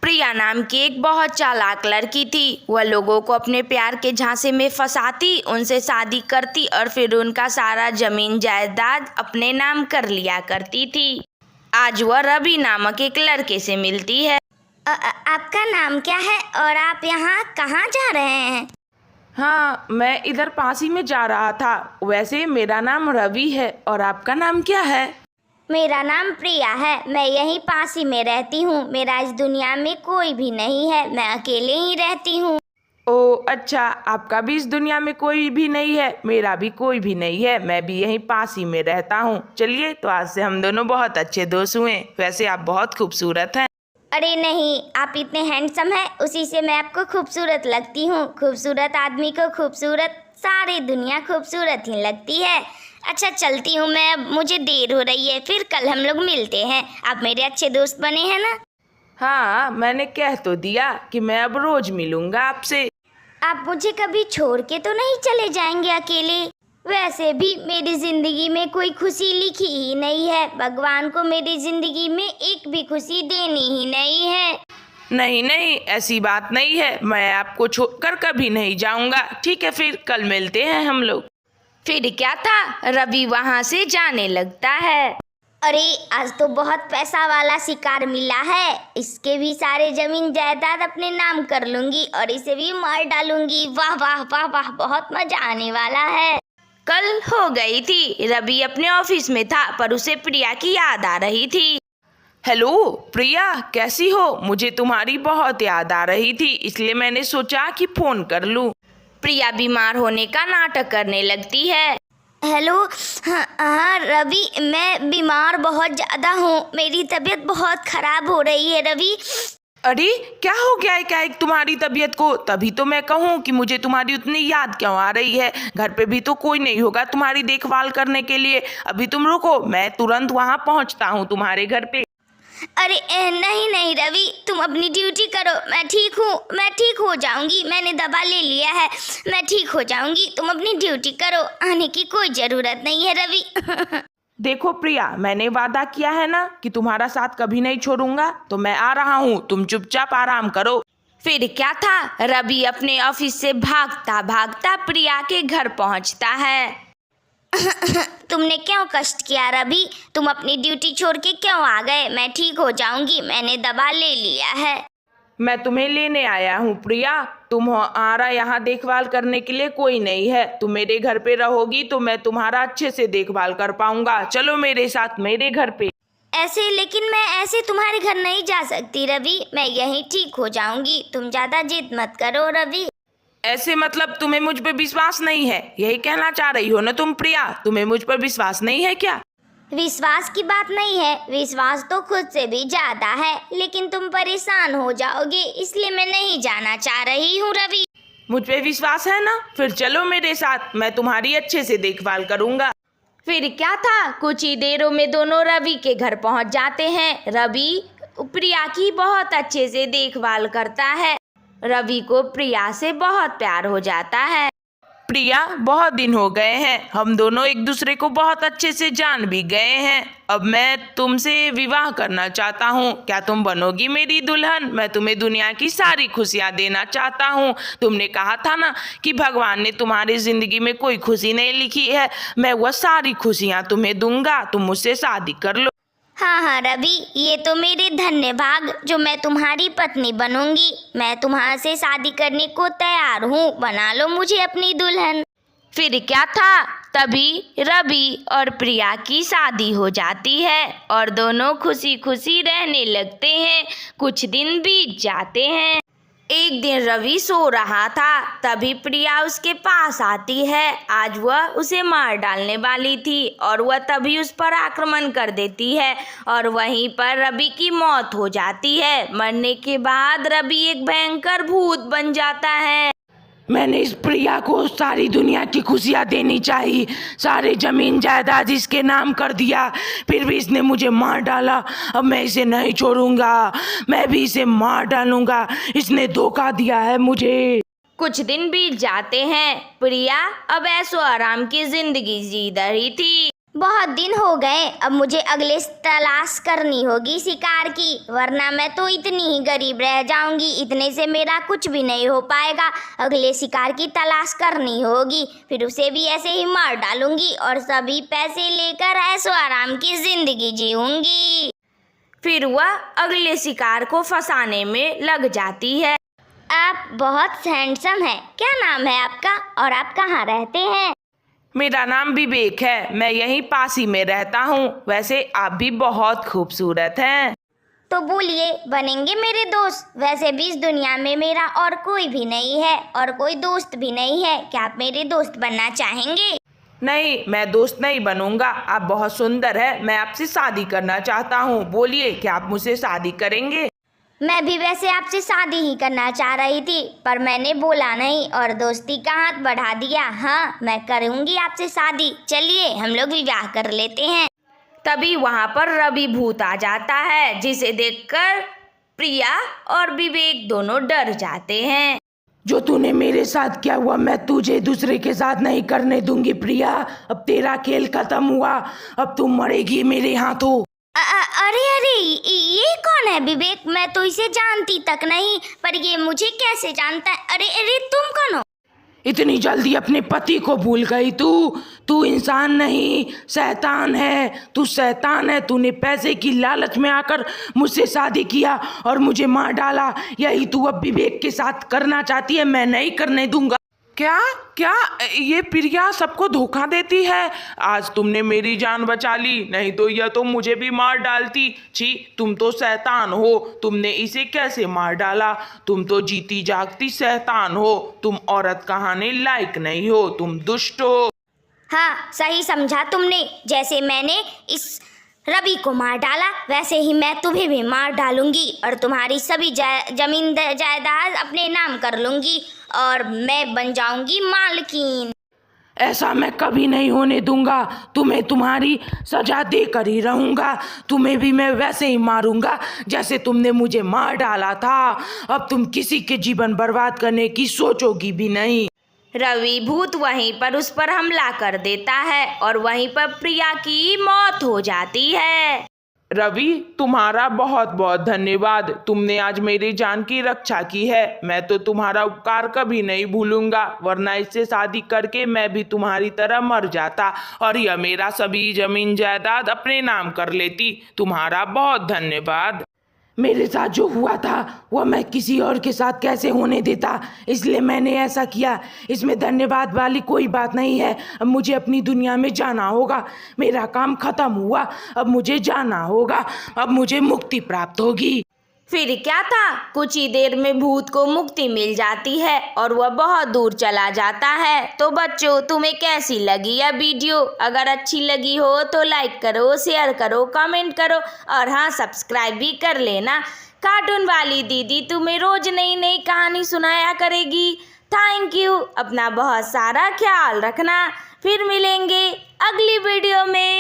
प्रिया नाम की एक बहुत चालाक लड़की थी। वह लोगों को अपने प्यार के झांसे में फंसाती, उनसे शादी करती और फिर उनका सारा जमीन जायदाद अपने नाम कर लिया करती थी। आज वह रवि नामक एक लड़के से मिलती है। आपका नाम क्या है और आप यहाँ कहाँ जा रहे हैं? हाँ, मैं इधर पास ही में जा रहा था। वैसे मेरा नाम रवि है और आपका नाम क्या है? मेरा नाम प्रिया है। मैं यहीं पास ही में रहती हूँ। मेरा इस दुनिया में कोई भी नहीं है, मैं अकेले ही रहती हूँ। ओह अच्छा, आपका भी इस दुनिया में कोई भी नहीं है, मेरा भी कोई भी नहीं है। मैं भी यहीं पास ही में रहता हूँ। चलिए, तो आज से हम दोनों बहुत अच्छे दोस्त हुए। वैसे आप बहुत खूबसूरत हैं। अरे नहीं, आप इतने हैंडसम हैं, उसी से मैं आपको खूबसूरत लगती हूँ। खूबसूरत आदमी को खूबसूरत सारी दुनिया खूबसूरत ही लगती है। अच्छा चलती हूँ मैं, अब मुझे देर हो रही है, फिर कल हम लोग मिलते हैं। आप मेरे अच्छे दोस्त बने हैं ना? हाँ, मैंने कह तो दिया कि मैं अब रोज मिलूंगा आपसे। आप मुझे कभी छोड़ के तो नहीं चले जाएंगे अकेले? वैसे भी मेरी जिंदगी में कोई खुशी लिखी ही नहीं है। भगवान को मेरी जिंदगी में एक भी खुशी देनी ही नहीं है। नहीं नहीं, ऐसी बात नहीं है। मैं आपको छोड़कर कभी नहीं जाऊंगा। ठीक है, फिर कल मिलते हैं हम लोग। फिर क्या था, रवि वहां से जाने लगता है। अरे आज तो बहुत पैसा वाला शिकार मिला है। इसके भी सारे जमीन जायदाद अपने नाम कर लूंगी और इसे भी मार डालूंगी। वाह वाह वाह वाह, बहुत मजा आने वाला है। कल हो गई थी। रवि अपने ऑफिस में था पर उसे प्रिया की याद आ रही थी। हेलो प्रिया, कैसी हो? मुझे तुम्हारी बहुत याद आ रही थी, इसलिए मैंने सोचा कि फोन कर लूं। प्रिया बीमार होने का नाटक करने लगती है। हेलो। हाँ रवि, मैं बीमार बहुत ज़्यादा हूँ। मेरी तबीयत बहुत खराब हो रही है रवि। अरे क्या हो गया है क्या तुम्हारी तबीयत को? तभी तो मैं कहूँ कि मुझे तुम्हारी उतनी याद क्यों आ रही है। घर पे भी तो कोई नहीं होगा तुम्हारी देखभाल करने के लिए। अभी तुम रुको, मैं तुरंत वहाँ पहुँचता हूँ तुम्हारे घर पे। अरे नहीं नहीं रवि, तुम अपनी ड्यूटी करो। मैं ठीक हूँ, मैं ठीक हो जाऊंगी। मैंने दवा ले लिया है, मैं ठीक हो जाऊंगी। तुम अपनी ड्यूटी करो, आने की कोई ज़रूरत नहीं है रवि। देखो प्रिया, मैंने वादा किया है ना कि तुम्हारा साथ कभी नहीं छोड़ूंगा, तो मैं आ रहा हूँ। तुम चुपचाप आराम करो। फिर क्या था, रवि अपने ऑफिस से भागता भागता प्रिया के घर पहुंचता है। तुमने क्यों कष्ट किया रवि? तुम अपनी ड्यूटी छोड़ के क्यों आ गए? मैं ठीक हो जाऊंगी, मैंने दवा ले लिया है। मैं तुम्हें लेने आया हूँ प्रिया। तुम्हारा यहाँ देखभाल करने के लिए कोई नहीं है। तुम मेरे घर पे रहोगी तो मैं तुम्हारा अच्छे से देखभाल कर पाऊंगा। चलो मेरे साथ मेरे घर पे। ऐसे? लेकिन मैं ऐसे तुम्हारे घर नहीं जा सकती रवि। मैं यहीं ठीक हो जाऊंगी। तुम ज़्यादा जिद मत करो रवि। ऐसे मतलब तुम्हें मुझ पर विश्वास नहीं है, यही कहना चाह रही हो ना तुम प्रिया? तुम्हें मुझ पर विश्वास नहीं है क्या? विश्वास की बात नहीं है, विश्वास तो खुद से भी ज्यादा है। लेकिन तुम परेशान हो जाओगे, इसलिए मैं नहीं जाना चाह रही हूँ रवि। मुझ पे विश्वास है ना? फिर चलो मेरे साथ, मैं तुम्हारी अच्छे से देखभाल करूंगा। फिर क्या था, कुछ ही देरों में दोनों रवि के घर पहुंच जाते हैं। रवि प्रिया की बहुत अच्छे से देखभाल करता है। रवि को प्रिया से बहुत प्यार हो जाता है। प्रिया, बहुत दिन हो गए हैं, हम दोनों एक दूसरे को बहुत अच्छे से जान भी गए हैं। अब मैं तुमसे विवाह करना चाहता हूँ। क्या तुम बनोगी मेरी दुल्हन? मैं तुम्हें दुनिया की सारी खुशियाँ देना चाहता हूँ। तुमने कहा था ना कि भगवान ने तुम्हारी जिंदगी में कोई खुशी नहीं लिखी है। मैं वह सारी खुशियाँ तुम्हें दूंगा। तुम मुझसे शादी कर लो। हाँ रवि, ये तो मेरे धन्य भाग जो मैं तुम्हारी पत्नी बनूंगी। मैं तुम्हारे से शादी करने को तैयार हूँ। बना लो मुझे अपनी दुल्हन। फिर क्या था, तभी रवि और प्रिया की शादी हो जाती है और दोनों खुशी खुशी रहने लगते हैं। कुछ दिन बीत जाते हैं। एक दिन रवि सो रहा था, तभी प्रिया उसके पास आती है। आज वह उसे मार डालने वाली थी और वह तभी उस पर आक्रमण कर देती है और वहीं पर रवि की मौत हो जाती है। मरने के बाद रवि एक भयंकर भूत बन जाता है। मैंने इस प्रिया को सारी दुनिया की खुशियाँ देनी चाहिए, सारे जमीन जायदाद इसके नाम कर दिया, फिर भी इसने मुझे मार डाला। अब मैं इसे नहीं छोड़ूंगा, मैं भी इसे मार डालूंगा। इसने धोखा दिया है मुझे। कुछ दिन बीत जाते हैं। प्रिया अब ऐशो आराम की जिंदगी जी रही थी। बहुत दिन हो गए, अब मुझे अगले तलाश करनी होगी शिकार की, वरना मैं तो इतनी ही गरीब रह जाऊंगी। इतने से मेरा कुछ भी नहीं हो पाएगा। अगले शिकार की तलाश करनी होगी, फिर उसे भी ऐसे ही मार डालूंगी और सभी पैसे लेकर ऐशो आराम की जिंदगी जीऊंगी। फिर वह अगले शिकार को फंसाने में लग जाती है। आप बहुत हैंडसम हैं। क्या नाम है आपका और आप कहाँ रहते हैं? मेरा नाम विवेक है, मैं यहीं पास ही में रहता हूँ। वैसे आप भी बहुत खूबसूरत हैं। तो बोलिए, बनेंगे मेरे दोस्त? वैसे भी इस दुनिया में मेरा और कोई भी नहीं है और कोई दोस्त भी नहीं है। क्या आप मेरे दोस्त बनना चाहेंगे? नहीं, मैं दोस्त नहीं बनूंगा। आप बहुत सुंदर है, मैं आपसे शादी करना चाहता हूँ। बोलिए, क्या आप मुझसे शादी करेंगे? मैं भी वैसे आपसे शादी ही करना चाह रही थी, पर मैंने बोला नहीं और दोस्ती का हाथ बढ़ा दिया। हाँ, मैं करूँगी आपसे शादी। चलिए हम लोग विवाह कर लेते हैं। तभी वहाँ पर रवि भूत आ जाता है, जिसे देखकर प्रिया और विवेक दोनों डर जाते हैं। जो तूने मेरे साथ किया हुआ मैं तुझे दूसरे के साथ नहीं करने दूंगी प्रिया। अब तेरा खेल खत्म हुआ, अब तुम मरेगी मेरे हाथों। अरे अरे, ये कौन है विवेक? मैं तो इसे जानती तक नहीं, पर ये मुझे कैसे जानता है? अरे अरे, तुम कौन हो? इतनी जल्दी अपने पति को भूल गई तू इंसान नहीं, शैतान है। तू शैतान है। तूने पैसे की लालच में आकर मुझसे शादी किया और मुझे मार डाला। यही तू अब विवेक के साथ करना चाहती है, मैं नहीं करने दूंगा। क्या क्या ये प्रिया सबको धोखा देती है? आज तुमने मेरी जान बचा ली, नहीं तो यह तो मुझे भी मार डालती। छी, तुम तो शैतान हो। तुमने इसे कैसे मार डाला? तुम तो जीती जागती शैतान हो। तुम औरत कहानी लायक नहीं हो, तुम दुष्ट हो। हाँ, सही समझा तुमने। जैसे मैंने इस रवि को मार डाला, वैसे ही मैं तुम्हें भी मार डालूंगी और तुम्हारी सभी जमीन जायदाद अपने नाम कर लूंगी और मैं बन जाऊंगी मालकिन। ऐसा मैं कभी नहीं होने दूंगा। तुम्हें तुम्हारी सजा देकर ही रहूंगा। तुम्हें भी मैं वैसे ही मारूंगा जैसे तुमने मुझे मार डाला था। अब तुम किसी के जीवन बर्बाद करने की सोचोगी भी नहीं। रवि भूत वहीं पर उस पर हमला कर देता है और वहीं पर प्रिया की मौत हो जाती है। रवि, तुम्हारा बहुत बहुत धन्यवाद। तुमने आज मेरी जान की रक्षा की है। मैं तो तुम्हारा उपकार कभी नहीं भूलूंगा, वरना इससे शादी करके मैं भी तुम्हारी तरह मर जाता और यह मेरा सभी जमीन जायदाद अपने नाम कर लेती। तुम्हारा बहुत धन्यवाद। मेरे साथ जो हुआ था वह मैं किसी और के साथ कैसे होने देता, इसलिए मैंने ऐसा किया। इसमें धन्यवाद वाली कोई बात नहीं है। अब मुझे अपनी दुनिया में जाना होगा। मेरा काम खत्म हुआ, अब मुझे जाना होगा। अब मुझे मुक्ति प्राप्त होगी। फिर क्या था, कुछ ही देर में भूत को मुक्ति मिल जाती है और वह बहुत दूर चला जाता है। तो बच्चों, तुम्हें कैसी लगी यह वीडियो? अगर अच्छी लगी हो तो लाइक करो, शेयर करो, कमेंट करो और हाँ, सब्सक्राइब भी कर लेना। कार्टून वाली दीदी तुम्हें रोज नई नई कहानी सुनाया करेगी। Thank you. अपना बहुत सारा ख्याल रखना। फिर मिलेंगे अगली वीडियो में।